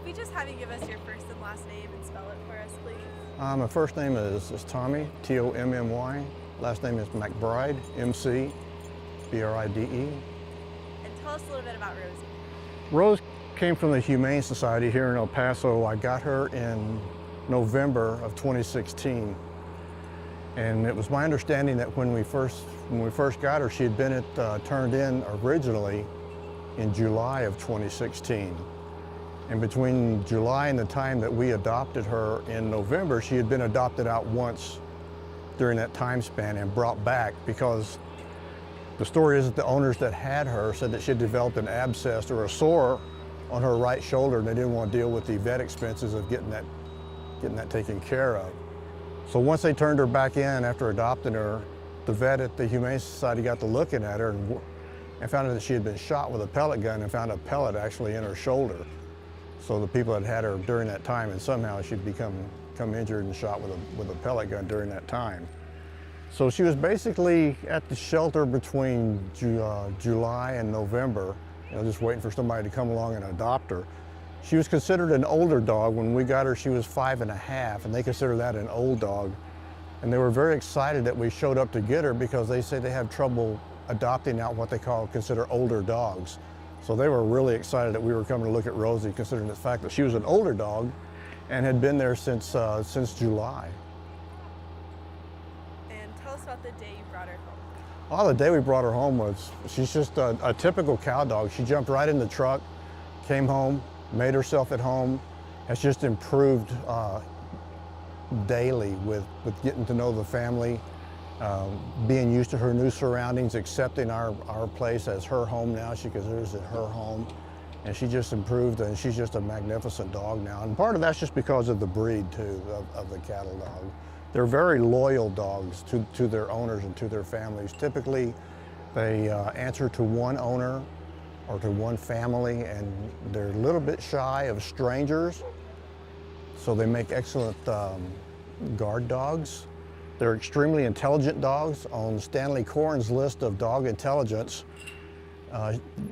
we just have you give us your first and last name and spell it for us, please? My first name is Tommy, T-O-M-M-Y. Last name is McBride, M-C-B-R-I-D-E. And tell us a little bit about Rosie. Rose came from the Humane Society here in El Paso. I got her in November of 2016. And it was my understanding that when we first got her, she had been turned in originally in July of 2016. And between July and the time that we adopted her in November, she had been adopted out once during that time span and brought back, because the story is that the owners that had her said that she had developed an abscess or a sore on her right shoulder, and they didn't want to deal with the vet expenses of getting that taken care of. So once they turned her back in after adopting her, the vet at the Humane Society got to looking at her and found out that she had been shot with a pellet gun and found a pellet actually in her shoulder. So the people had had her during that time, and somehow she'd become injured and shot with a pellet gun during that time. So she was basically at the shelter between July and November, just waiting for somebody to come along and adopt her. She was considered an older dog. When we got her, she was 5.5, and they consider that an old dog. And they were very excited that we showed up to get her, because they say they have trouble adopting out what they consider older dogs. So they were really excited that we were coming to look at Rosie, considering the fact that she was an older dog and had been there since July. And tell us about the day you brought her home. Oh, the day we brought her home she's just a typical cow dog. She jumped right in the truck, came home, made herself at home, has just improved daily with getting to know the family, being used to her new surroundings, accepting our place as her home now. She considers it her home, and she just improved, and she's just a magnificent dog now. And part of that's just because of the breed too, of the cattle dog. They're very loyal dogs to their owners and to their families. Typically, they answer to one owner or to one family, and they're a little bit shy of strangers, so they make excellent guard dogs. They're extremely intelligent dogs. On Stanley Coren's list of dog intelligence,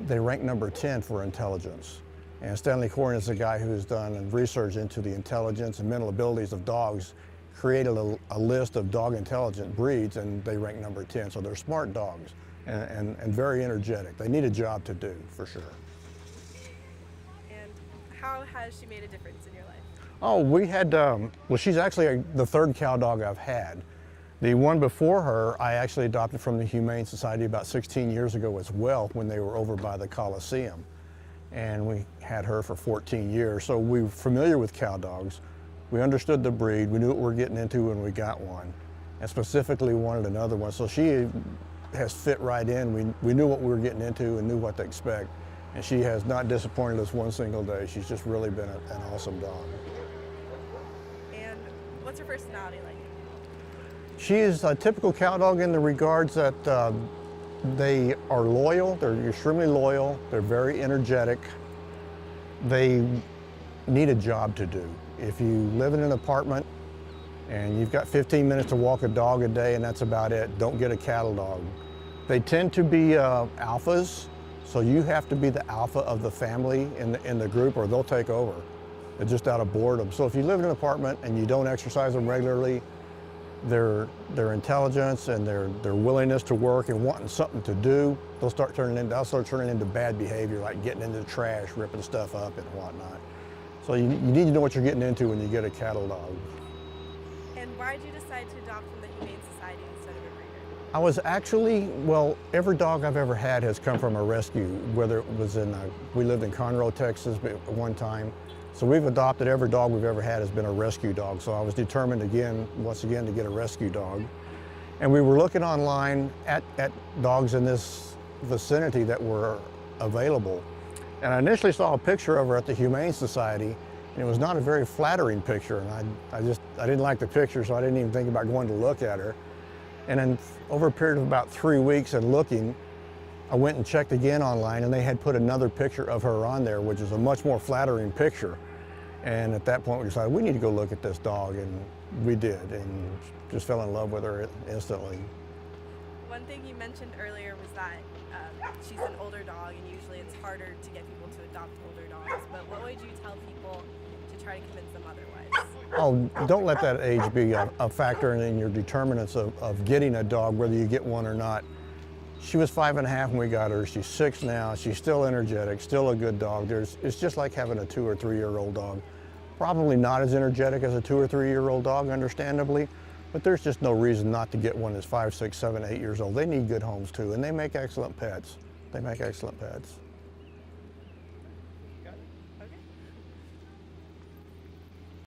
they rank number 10 for intelligence. And Stanley Coren is a guy who's done research into the intelligence and mental abilities of dogs, created a list of dog intelligent breeds, and they rank number 10. So they're smart dogs and very energetic. They need a job to do, for sure. And how has she made a difference in your life? Oh, we had, well, she's actually the third cow dog I've had. The one before her, I actually adopted from the Humane Society about 16 years ago as well, when they were over by the Coliseum. And we had her for 14 years. So we were familiar with cow dogs. We understood the breed. We knew what we were getting into when we got one, and specifically wanted another one. So she has fit right in. We knew what we were getting into and knew what to expect. And she has not disappointed us one single day. She's just really been an awesome dog. And what's her personality like? She is a typical cow dog in the regards that they are loyal. They're extremely loyal. They're very energetic. They need a job to do. If you live in an apartment and you've got 15 minutes to walk a dog a day and that's about it, don't get a cattle dog. They tend to be alphas, so you have to be the alpha of the family in the group, or they'll take over. They're just out of boredom. So if you live in an apartment and you don't exercise them regularly, their intelligence and their willingness to work and wanting something to do, they'll start turning into bad behavior, like getting into the trash, ripping stuff up and whatnot. So you need to know what you're getting into when you get a cattle dog. And why did you decide to adopt from the Humane Society instead of a breeder? I was actually, well, every dog I've ever had has come from a rescue, whether it was we lived in Conroe, Texas at one time. So we've adopted every dog we've ever had has been a rescue dog. So I was determined once again to get a rescue dog. And we were looking online at dogs in this vicinity that were available. And I initially saw a picture of her at the Humane Society, and it was not a very flattering picture. And I didn't like the picture, so I didn't even think about going to look at her. And then over a period of about 3 weeks and looking, I went and checked again online, and they had put another picture of her on there, which is a much more flattering picture. And at that point, we decided we need to go look at this dog, and we did, and just fell in love with her instantly. One thing you mentioned earlier was that she's an older dog, and usually it's harder to get people to adopt older dogs. But what would you tell people to try to convince them otherwise? Oh, don't let that age be a factor in your determinants of getting a dog, whether you get one or not. She was 5.5 when we got her. She's 6 now. She's still energetic, still a good dog. It's just like having a 2 or 3-year-old dog. Probably not as energetic as a 2 or 3-year-old dog, understandably, but there's just no reason not to get one that's 5, 6, 7, 8 years old. They need good homes too, and they make excellent pets. They make excellent pets.